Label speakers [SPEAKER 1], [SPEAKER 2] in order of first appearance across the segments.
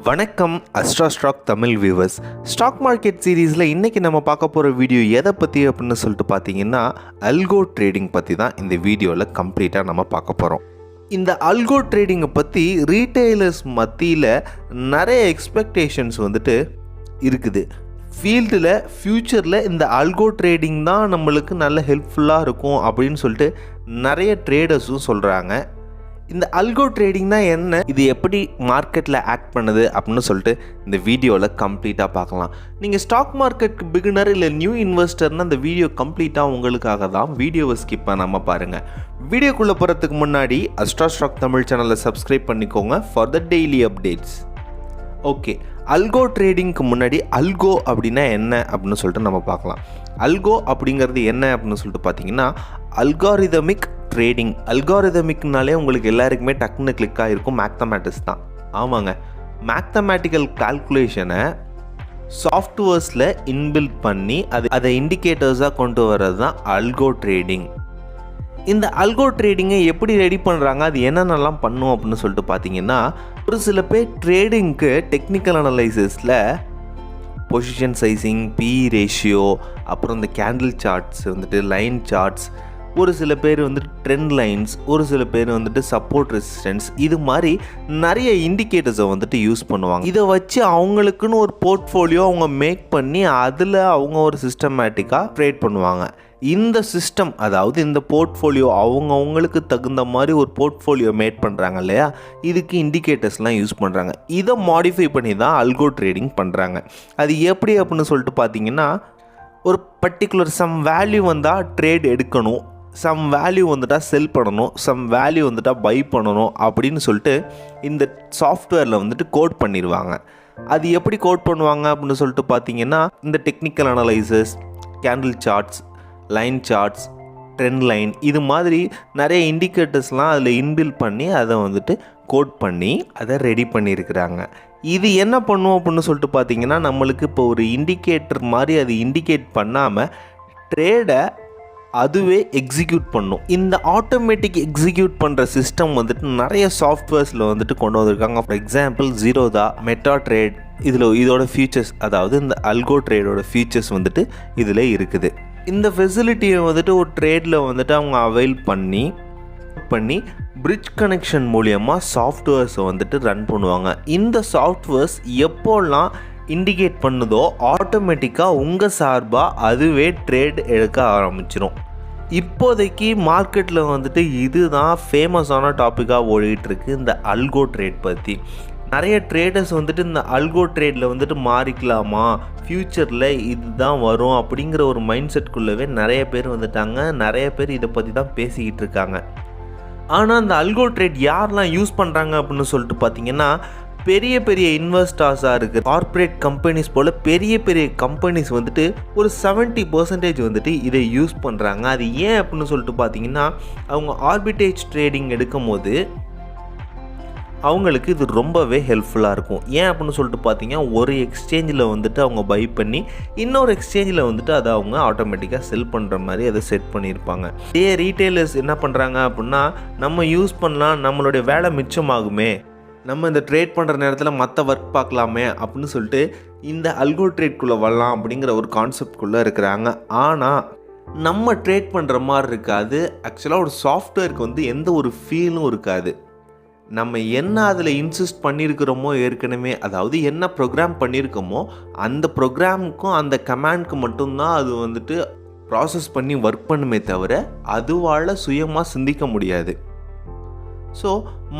[SPEAKER 1] வணக்கம் Astra stock Tamil viewers. Stock market சீரீஸில் இன்றைக்கி நம்ம பார்க்க போகிற வீடியோ எதை பற்றி அப்படின்னு சொல்லிட்டு பார்த்தீங்கன்னா அல்கோ ட்ரேடிங் பற்றி தான் இந்த வீடியோவில் கம்ப்ளீட்டாக நம்ம பார்க்க போகிறோம். இந்த அல்கோ ட்ரேடிங்கை பற்றி ரீட்டெயிலர்ஸ் மத்தியில் நிறைய எக்ஸ்பெக்டேஷன்ஸ் இருக்குது. ஃபீல்டில் ஃப்யூச்சரில் இந்த அல்கோ ட்ரேடிங் தான் நம்மளுக்கு நல்ல ஹெல்ப்ஃபுல்லாக இருக்கும் அப்படின்னு சொல்லிட்டு நிறைய ட்ரேடர்ஸும் சொல்கிறாங்க. இந்த அல்கோ ட்ரேடிங் தான் என்ன, இது எப்படி மார்க்கெட்டில் ஆக்ட் பண்ணுது அப்படின்னு சொல்லிட்டு இந்த வீடியோவில் கம்ப்ளீட்டாக பார்க்கலாம். நீங்கள் ஸ்டாக் மார்க்கெட்டுக்கு பிகினர் இல்லை நியூ இன்வெஸ்டர்னால் இந்த வீடியோ கம்ப்ளீட்டாக உங்களுக்காக தான். வீடியோவை ஸ்கிப் பண்ணாமல் பாருங்கள். வீடியோக்குள்ளே போகிறதுக்கு முன்னாடி அஸ்ட்ரா ஸ்டாக் தமிழ் சேனலை சப்ஸ்கிரைப் பண்ணிக்கோங்க for the daily updates. Okay, algo ட்ரேடிங்க்கு முன்னாடி அல்கோ அப்படின்னா என்ன அப்படின்னு சொல்லிட்டு நம்ம பார்க்கலாம். அல்கோ அப்படிங்கிறது என்ன அப்படின்னு சொல்லிட்டு பார்த்தீங்கன்னா அல்காரிதமிக் ட்ரேடிங். அல்காரிதமிக்னாலே உங்களுக்கு எல்லாருக்குமே டக்குன்னு கிளிக் ஆகிருக்கும், மேத்தமேட்டிக்ஸ் தான். ஆமாங்க, மேத்தமேட்டிக்கல் கால்குலேஷனை சாஃப்ட்வேர்ஸில் இன்பில்ட் பண்ணி அதை இண்டிகேட்டர்ஸாக கொண்டு வர்றது தான் அல்கோ ட்ரேடிங். இந்த அல்கோ ட்ரேடிங்கை எப்படி ரெடி பண்ணுறாங்க, அது என்னென்னலாம் பண்ணும் அப்படின்னு சொல்லிட்டு பார்த்தீங்கன்னா, ஒரு சில பேர் ட்ரேடிங்க்கு டெக்னிக்கல் அனலைசிஸில் பொசிஷன் சைஸிங், பி ரேஷியோ, அப்புறம் இந்த கேண்டில் சார்ட்ஸ் லைன் சார்ட்ஸ், ஒரு சில பேர் ட்ரெண்ட் லைன்ஸ், ஒரு சில பேர் சப்போர்ட் ரெசிஸ்டன்ஸ், இது மாதிரி நிறைய இண்டிகேட்டர்ஸை யூஸ் பண்ணுவாங்க. இதை வச்சு அவங்களுக்குன்னு ஒரு போர்ட்ஃபோலியோ அவங்க மேக் பண்ணி அதில் அவங்க ஒரு சிஸ்டமேட்டிக்காக ட்ரேட் பண்ணுவாங்க. இந்த சிஸ்டம், அதாவது இந்த போர்ட்ஃபோலியோ அவங்களுக்கு தகுந்த மாதிரி ஒரு போர்ட்ஃபோலியோ மேட் பண்ணுறாங்க இல்லையா, இதுக்கு இண்டிகேட்டர்ஸ்லாம் யூஸ் பண்ணுறாங்க. இதை மாடிஃபை பண்ணி தான் அல்கோ ட்ரேடிங் பண்ணுறாங்க. அது எப்படி அப்படின்னு சொல்லிட்டு பார்த்தீங்கன்னா, ஒரு பர்டிகுலர் சம் வேல்யூ வந்தால் ட்ரேட் எடுக்கணும், சம் வேல்யூ செல் பண்ணணும், சம் வேல்யூ பை பண்ணணும் அப்படின்னு சொல்லிட்டு இந்த சாஃப்ட்வேரில் கோட் பண்ணிடுவாங்க. அது எப்படி கோட் பண்ணுவாங்க அப்படின்னு சொல்லிட்டு பார்த்தீங்கன்னா, இந்த technical analysis, candle charts, line charts, trend line, இது மாதிரி நிறைய இண்டிகேட்டர்ஸ்லாம் அதில் இன்பில்ட் பண்ணி அதை கோட் பண்ணி அதை ரெடி பண்ணியிருக்கிறாங்க. இது என்ன பண்ணும் அப்படின்னு சொல்லிட்டு பார்த்தீங்கன்னா, நம்மளுக்கு இப்போ ஒரு இண்டிகேட்டர் மாதிரி அது இண்டிகேட் பண்ணாமல் ட்ரேடை அதுவே எக்ஸிக்யூட் பண்ணும். இந்த ஆட்டோமேட்டிக் எக்ஸிக்யூட் பண்ணுற சிஸ்டம் நிறைய சாஃப்ட்வேர்ஸில் கொண்டு வந்திருக்காங்க. For example Zerodha, meta trade, இதோட ஃபீச்சர்ஸ், அதாவது இந்த அல்கோ ட்ரேடோட ஃபீச்சர்ஸ் இதில் இருக்குது. இந்த ஃபெசிலிட்டியை ஒரு ட்ரேடில் அவங்க அவைல் பண்ணி பிரிட்ஜ் கனெக்ஷன் மூலியமாக சாஃப்ட்வேர்ஸை ரன் பண்ணுவாங்க. இந்த சாஃப்ட்வேர்ஸ் எப்போல்லாம் இண்டிகேட் பண்ணுதோ ஆட்டோமேட்டிக்காக உங்கள் சார்பாக அதுவே ட்ரேட் எடுக்க ஆரம்பிச்சிடும். இப்போதைக்கு மார்க்கெட்டில் இதுதான் ஃபேமஸான டாப்பிக்காக ஓடிட்டுருக்கு இந்த அல்கோ ட்ரேட் பற்றி. நிறைய ட்ரேடர்ஸ் இந்த அல்கோ ட்ரேடில் மாறிக்கலாமா, ஃப்யூச்சரில் இதுதான் வரும் அப்படிங்கிற ஒரு மைண்ட் செட்குள்ளவே நிறைய பேர் நிறைய பேர் இதை பற்றி தான் பேசிக்கிட்டு இருக்காங்க. ஆனால் அந்த அல்கோ ட்ரேட் யாரெல்லாம் யூஸ் பண்ணுறாங்க அப்படின்னு சொல்லிட்டு பார்த்தீங்கன்னா, பெரிய பெரிய இன்வெஸ்டர்ஸாக இருக்குது, கார்ப்பரேட் கம்பெனிஸ் போல் பெரிய பெரிய கம்பெனிஸ் ஒரு 70% இதை யூஸ் பண்ணுறாங்க. அது ஏன் அப்படின்னு சொல்லிட்டு பார்த்தீங்கன்னா, அவங்க ஆர்பிட்ரேஜ் ட்ரேடிங் எடுக்கும் போது அவங்களுக்கு இது ரொம்பவே ஹெல்ப்ஃபுல்லாக இருக்கும். ஏன் அப்படின்னு சொல்லிட்டு பார்த்தீங்கன்னா, ஒரு எக்ஸ்சேஞ்சில் அவங்க பை பண்ணி இன்னொரு எக்ஸ்சேஞ்சில் அதை அவங்க ஆட்டோமேட்டிக்காக செல் பண்ணுற மாதிரி அதை செட் பண்ணியிருப்பாங்க. இதே ரீட்டெயிலர்ஸ் என்ன பண்ணுறாங்க அப்படின்னா, நம்ம யூஸ் பண்ணலாம், நம்மளுடைய வேலை மிச்சமாகுமே, நம்ம இந்த ட்ரேட் பண்ணுற நேரத்தில் மற்ற ஒர்க் பார்க்கலாமே அப்படின்னு சொல்லிட்டு இந்த அல்கோ ட்ரேட்குள்ளே வரலாம் அப்படிங்கிற ஒரு கான்செப்ட்குள்ளே இருக்கிறாங்க. ஆனால் நம்ம ட்ரேட் பண்ணுற மாதிரி இருக்காது. ஆக்சுவலாக ஒரு சாஃப்ட்வேருக்கு எந்த ஒரு ஃபீலும் இருக்காது. நம்ம என்ன அதில் இன்சிஸ்ட் பண்ணியிருக்கிறோமோ ஏற்கனவே, அதாவது என்ன ப்ரோக்ராம் பண்ணியிருக்கோமோ அந்த ப்ரோக்ராமுக்கும் அந்த கமாண்டுக்கு மட்டும்தான் அது ப்ராசஸ் பண்ணி ஒர்க் பண்ணுமே தவிர அதுவால் சுயமாக சிந்திக்க முடியாது. ஸோ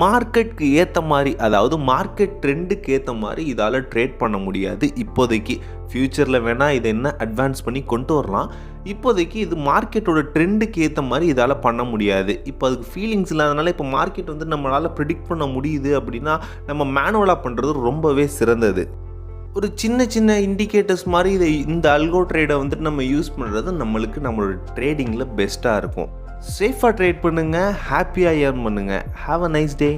[SPEAKER 1] மார்க்கெட்டுக்கு ஏற்ற மாதிரி, அதாவது மார்க்கெட் ட்ரெண்டுக்கு ஏற்ற மாதிரி இதால் ட்ரேட் பண்ண முடியாது இப்போதைக்கு. ஃப்யூச்சரில் வேணால் இதை என்ன அட்வான்ஸ் பண்ணி கொண்டு வரலாம். இப்போதைக்கு இது மார்க்கெட்டோட ட்ரெண்டுக்கு ஏற்ற மாதிரி இதால் பண்ண முடியாது. இப்போ அதுக்கு ஃபீலிங்ஸ் இல்லாதனால இப்போ மார்க்கெட் நம்மளால் ப்ரிடிக்ட் பண்ண முடியுது அப்படின்னா நம்ம மேனுவலாக பண்ணுறது ரொம்பவே சிறந்தது. ஒரு சின்ன சின்ன இண்டிகேட்டர்ஸ் மாதிரி இந்த அல்கோ ட்ரேடை நம்ம யூஸ் பண்ணுறது நம்மளோட ட்ரேடிங்கில் பெஸ்ட்டாக இருக்கும். சேஃபாக ட்ரேட் பண்ணுங்கள், ஹாப்பியாக ஏர்ன் பண்ணுங்கள். Have a nice day.